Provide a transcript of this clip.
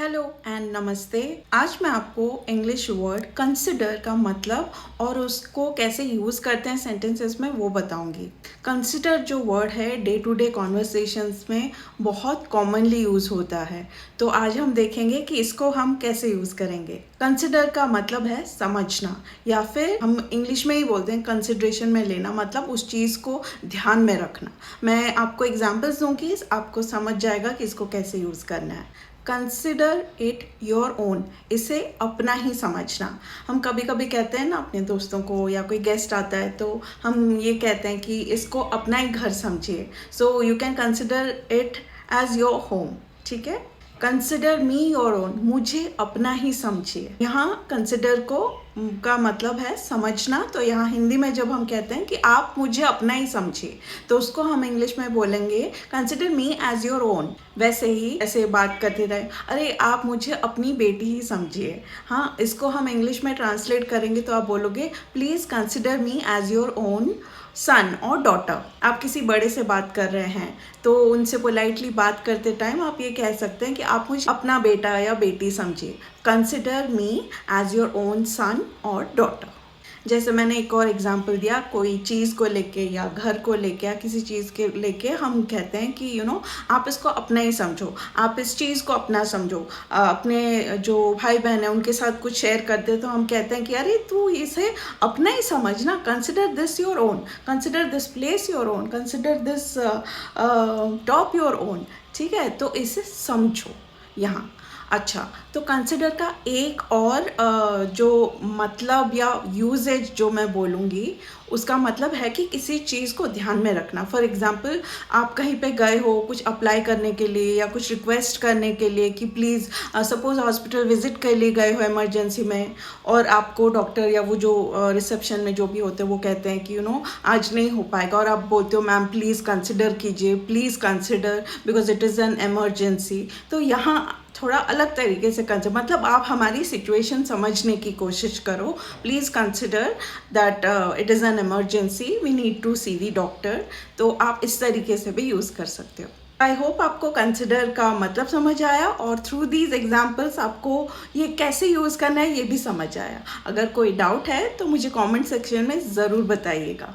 Hello and नमस्ते। आज मैं आपको इंग्लिश वर्ड कंसिडर का मतलब और उसको कैसे यूज़ करते हैं सेंटेंसेस में वो बताऊंगी। कंसिडर जो वर्ड है डे टू डे कॉन्वर्सेशंस में बहुत कॉमनली यूज़ होता है, तो आज हम देखेंगे कि इसको हम कैसे यूज़ करेंगे। कंसिडर का मतलब है समझना, या फिर हम इंग्लिश में ही बोलते हैं कंसिडरेशन में लेना, मतलब उस चीज़ को ध्यान में रखना। मैं आपको एग्जाम्पल्स दूंगी, आपको समझ जाएगा कि इसको कैसे यूज़ करना है। कंसिडर इट योर ओन, इसे अपना ही समझना। हम कभी कभी कहते हैं ना अपने दोस्तों को, या कोई गेस्ट आता है तो हम ये कहते हैं कि इसको अपना ही घर समझिए। So you can consider it as your home. ठीक है, कंसिडर मी योर ओन, मुझे अपना ही समझिए। यहाँ कंसिडर का मतलब है समझना। तो यहाँ हिंदी में जब हम कहते हैं कि आप मुझे अपना ही समझिए, तो उसको हम इंग्लिश में बोलेंगे consider me as your own. वैसे ही ऐसे बात करते रहे, अरे आप मुझे अपनी बेटी ही समझिए। हाँ, इसको हम इंग्लिश में ट्रांसलेट करेंगे तो आप बोलोगे please consider me as your own son और डॉटर। आप किसी बड़े से बात कर रहे हैं तो उनसे पोलाइटली बात करते टाइम आप ये कह सकते हैं कि आप मुझे अपना बेटा या बेटी समझिए। Consider me as your own son और डॉटर। जैसे मैंने एक और एग्जांपल दिया, कोई चीज़ को लेके या घर को लेके या किसी चीज़ के लेके हम कहते हैं कि आप इसको अपना ही समझो, आप इस चीज़ को अपना समझो। अपने जो भाई बहन है उनके साथ कुछ शेयर करते तो हम कहते हैं कि अरे तू इसे अपना ही समझना, consider this your own, consider this place your own, consider this top your own. ठीक है, तो इसे समझो यहाँ। अच्छा, तो कंसिडर का एक और जो मतलब या यूजेज जो मैं बोलूँगी उसका मतलब है कि किसी चीज़ को ध्यान में रखना। फॉर एग्जांपल, आप कहीं पे गए हो कुछ अप्लाई करने के लिए या कुछ रिक्वेस्ट करने के लिए कि प्लीज़, सपोज़ हॉस्पिटल विजिट के लिए गए हो इमरजेंसी में, और आपको डॉक्टर या वो जो रिसेप्शन में जो भी होते हैं वो कहते हैं कि आज नहीं हो पाएगा, और आप बोलते हो मैम प्लीज़ कंसिडर कीजिए, please consider because it is an emergency. तो यहाँ थोड़ा अलग तरीके से कंसिडर, मतलब आप हमारी सिचुएशन समझने की कोशिश करो। Please consider that it is an emergency, we need to see the doctor। तो आप इस तरीके से भी यूज़ कर सकते हो। आई होप आपको कंसिडर का मतलब समझ आया, और थ्रू दीज एग्जाम्पल्स आपको ये कैसे यूज़ करना है ये भी समझ आया। अगर कोई डाउट है तो मुझे कमेंट सेक्शन में ज़रूर बताइएगा।